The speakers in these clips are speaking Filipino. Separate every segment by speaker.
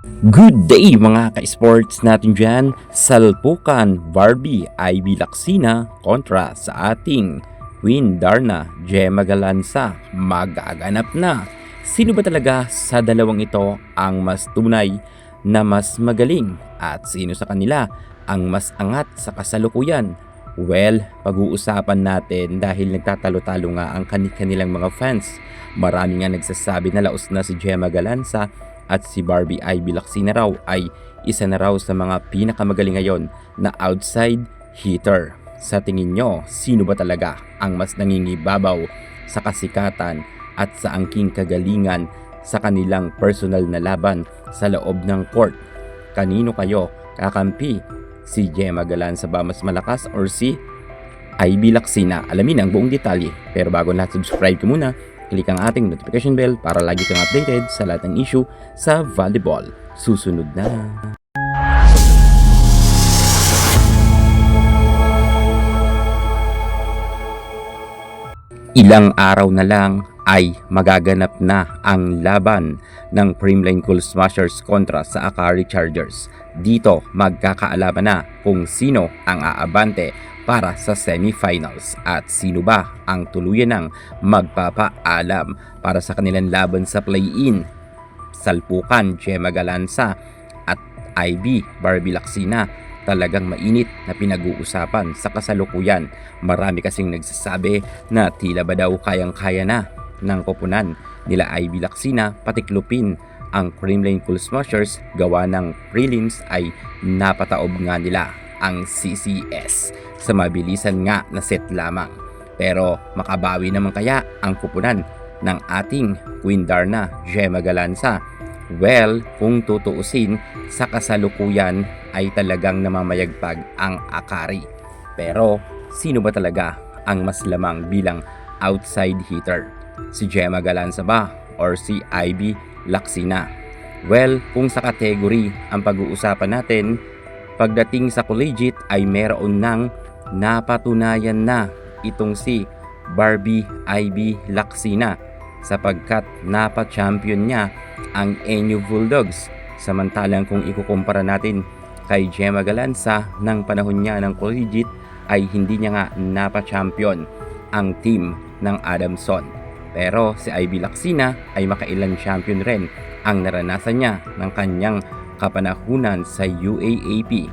Speaker 1: Good day mga ka-sports natin dyan. Salpukan Barbie Ivy Lacsina kontra sa ating Queen Darna Gemma Galanza. Magaganap na. Sino ba talaga sa dalawang ito ang mas tunay na mas magaling? At sino sa kanila ang mas angat sa kasalukuyan? Well, pag-uusapan natin dahil nagtatalo-talo nga ang kanilang mga fans. Marami nga nagsasabi na laos na si Gemma Galanza at si Barbie Ivy Lacsina raw ay isa na raw sa mga pinakamagaling ngayon na outside hitter. Sa tingin nyo, sino ba talaga ang mas nangingibabaw sa kasikatan at sa angking kagalingan sa kanilang personal na laban sa loob ng court? Kanino kayo kakampi? Si Gemma Galanza ba mas malakas or si Ivy Lacsina? Alamin ang buong detalye. Pero bago lahat, subscribe ka muna. Click ang ating notification bell para lagi kang updated sa lahat ng issue sa volleyball. Susunod na. Ilang araw na lang ay magaganap na ang laban ng Primline Cool Smashers kontra sa Akari Chargers. Dito magkakaalaman na kung sino ang aabante para sa semifinals at sino ba ang tuluyan ng magpapaalam para sa kanilang laban sa play-in. Salpukan Gemma Galanza at Ivy Barbie Lacsina, talagang mainit na pinag-uusapan sa kasalukuyan. Marami kasing nagsasabi na tila ba daw kayang-kaya na ng koponan nila Ivy Lacsina patiklupin ang Primline Cool Smashers. Gawa ng prelims ay napataob nga nila ang CCS sa mabilisan nga na set lamang. Pero makabawi naman kaya ang kupunan ng ating Queen Darna Gemma Galanza? Well, kung tutuusin, sa kasalukuyan ay talagang namamayagpag ang Akari. Pero sino ba talaga ang mas lamang bilang outside hitter? Si Gemma Galanza ba or si Ivy Lacsina? Well, kung sa category ang pag-uusapan natin, pagdating sa collegiate ay meron ng napatunayan na itong si Barbie Ivy Lacsina sapagkat napa-champion niya ang NU Bulldogs. Samantalang kung ikukumpara natin kay Gemma Galanza ng panahon niya ng collegiate ay hindi niya nga napa-champion ang team ng Adamson. Pero si Ivy Lacsina ay makailang champion rin ang naranasan niya ng kanyang kapanahunan sa UAAP.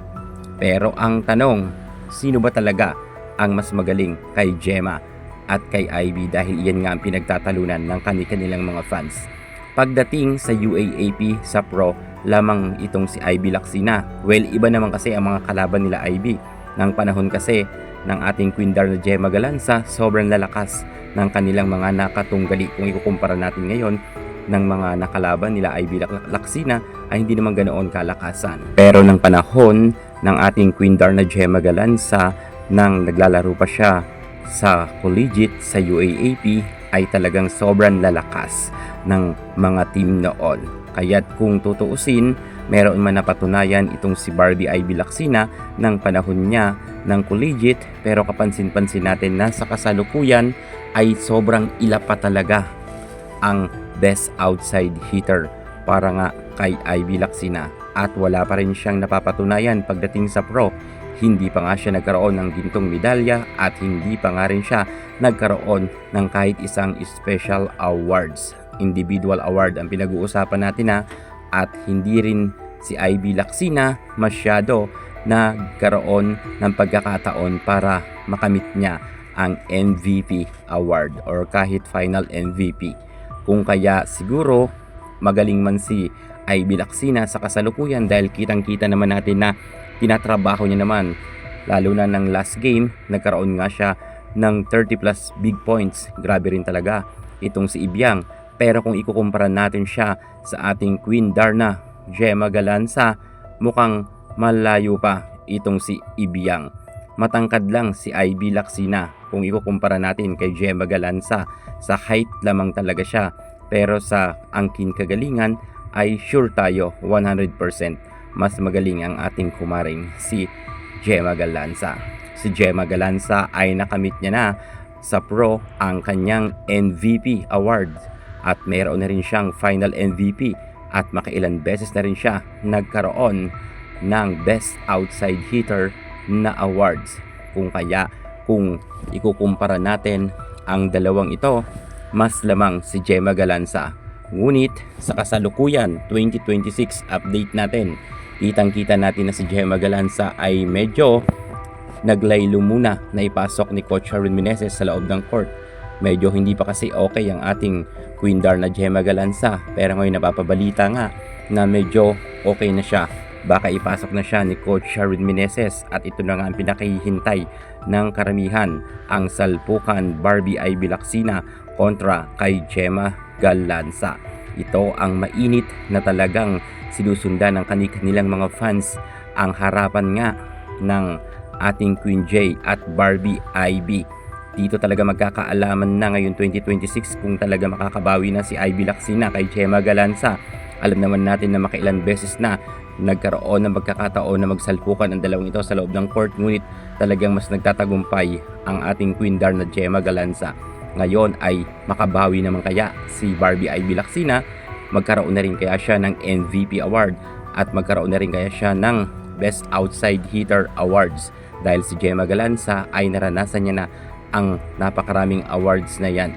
Speaker 1: Pero ang tanong, sino ba talaga ang mas magaling kay Gemma at kay Ivy? Dahil iyan nga ang pinagtatalunan ng kanilang mga fans. Pagdating sa UAAP sa pro, lamang itong si Ivy Lacsina. Well, iba naman kasi ang mga kalaban nila Ivy. Nang panahon kasi ng ating Queen Darna Gemma Galanza, sobrang lalakas ng kanilang mga nakatunggali. Kung ikukumpara natin ngayon ng mga nakalaban nila Ivy Lacsina ay hindi naman ganoon kalakasan. Pero ng panahon ng ating Queen Darna Gemma Galanza, nang naglalaro pa siya sa collegiate sa UAAP, ay talagang sobrang lalakas ng mga team noon. Kaya't kung tutuusin, meron man napatunayan itong si Barbie Ivy Lacsina ng panahon niya ng collegiate, pero kapansin-pansin natin na sa kasalukuyan ay sobrang ila pa talaga ang best outside hitter para nga kay Ivy Lacsina, at wala pa rin siyang napapatunayan pagdating sa pro. Hindi pa nga siya nagkaroon ng gintong medalya at hindi pa nga rin siya nagkaroon ng kahit isang special awards. Individual award ang pinag-uusapan natin at hindi rin si Ivy Lacsina masyado nagkaroon ng pagkakataon para makamit niya ang MVP award or kahit final MVP. Kung kaya siguro magaling man si Ivy Lacsina sa kasalukuyan dahil kitang-kita naman natin na tinatrabaho niya naman. Lalo na ng last game, nagkaroon nga siya ng 30 plus big points. Grabe rin talaga itong si Ibyang. Pero kung ikukumpara natin siya sa ating Queen Darna Gemma Galanza, mukhang malayo pa itong si Ibyang. Matangkad lang si Ivy Lacsina kung ikukumpara natin kay Gemma Galanza. Sa height lamang talaga siya. Pero sa angkin kagalingan ay sure tayo 100% mas magaling ang ating kumaring si Gemma Galanza. Si Gemma Galanza ay nakamit niya na sa pro ang kanyang MVP award at mayroon na rin siyang final MVP at makailan beses na rin siya nagkaroon ng Best Outside Hitter na awards. Kung ikukumpara natin ang dalawang ito, mas lamang si Gemma Galanza. Ngunit sa kasalukuyan 2026 update natin, kitang-kita natin na si Gemma Galanza ay medyo naglaylo muna na ipasok ni Coach Sherwin Meneses sa loob ng court. Medyo hindi pa kasi okay ang ating Queen Dar na Gemma Galanza, pero ngayon napapabalita nga na medyo okay na siya. Baka ipasok na siya ni Coach Sherwin Meneses at ito na nga ang pinakihintay ng karamihan, ang salpukan Barbie Ivy Lacsina kontra kay Gemma Galanza. Ito ang mainit na talagang sinusundan ng kanilang mga fans, ang harapan nga ng ating Queen J at Barbie Ivy. Dito talaga magkakaalaman na ngayon 2026 kung talaga makakabawi na si Ivy Lacsina kay Gemma Galanza. Alam naman natin na makailan beses na nagkaroon ng magkakataon na magsalpukan ang dalawang ito sa loob ng court, ngunit talagang mas nagtatagumpay ang ating Queen Dar na Gemma Galanza. Ngayon ay makabawi naman kaya si Barbie Ivy Lacsina, magkaroon na rin kaya siya ng MVP award at magkaroon na rin kaya siya ng Best Outside Hitter awards, dahil si Gemma Galanza ay naranasan niya na ang napakaraming awards na yan.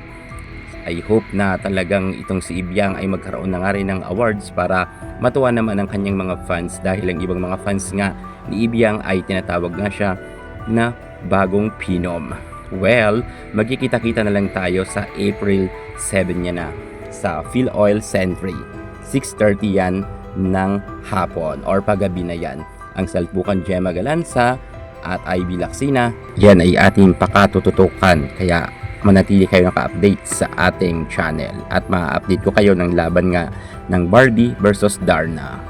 Speaker 1: I hope na talagang itong si Ibiang ay magkaroon na nga rin ng awards para matuwa naman ang kanyang mga fans, dahil ang ibang mga fans nga ni Ibiang ay tinatawag nga siya na bagong Pinom. Well, magkikita-kita na lang tayo sa April 7 niya na sa Philoil Century. 6:30 yan ng hapon or paggabi na yan. Ang salpukan Gemma Galanza at Ivy Lacsina, yan ay ating pakatututukan, kaya manatili kayo naka-update sa ating channel at ma-update ko kayo ng laban nga ng Barbie versus Darna.